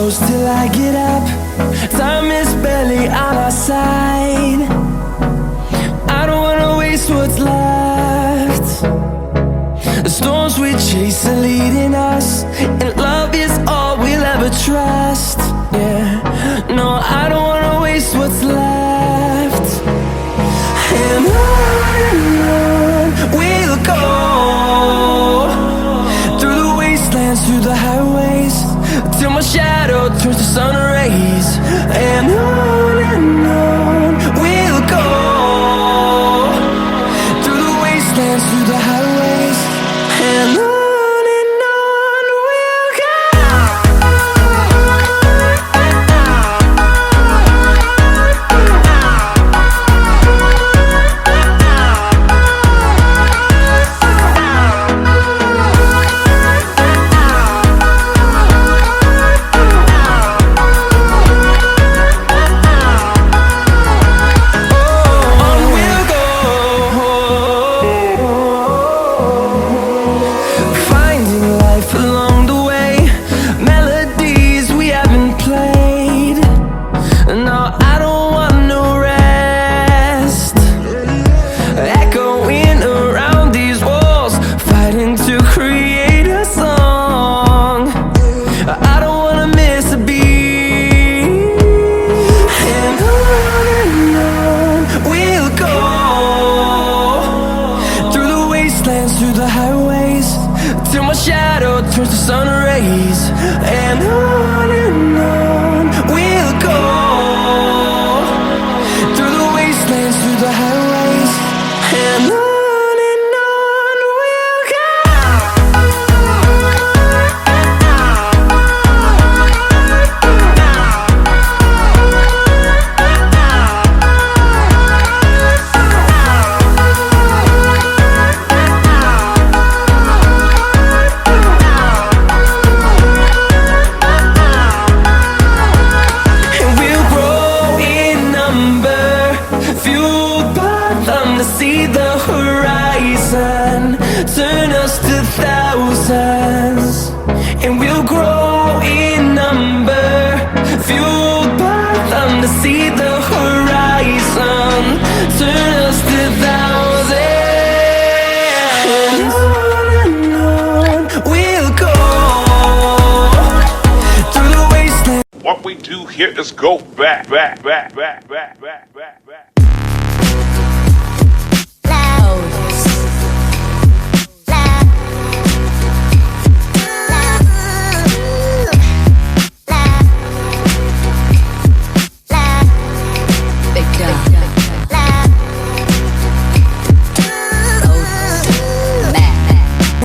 close till I get up. Time is barely on our side. I don't wanna waste what's left. The storms we chase are leading us, and love is all we'll ever trust. Yeah, no, I don't wanna waste what's left. And on we'll go, through the wastelands, through the highways, till my shadow turns to sun rays. And on we'll go, through the wastelands, through the highways, and on we'll go. Through the highways, till my shadow turns to sun rays. And on we'll go, through the wastelands, through the highways, and on we'll go. See the horizon, turn us to thousands, and we'll grow in number, fueled by them to see the horizon, turn us to thousands, and on we'll go, through the wasteland. What we do here is go back. Loud.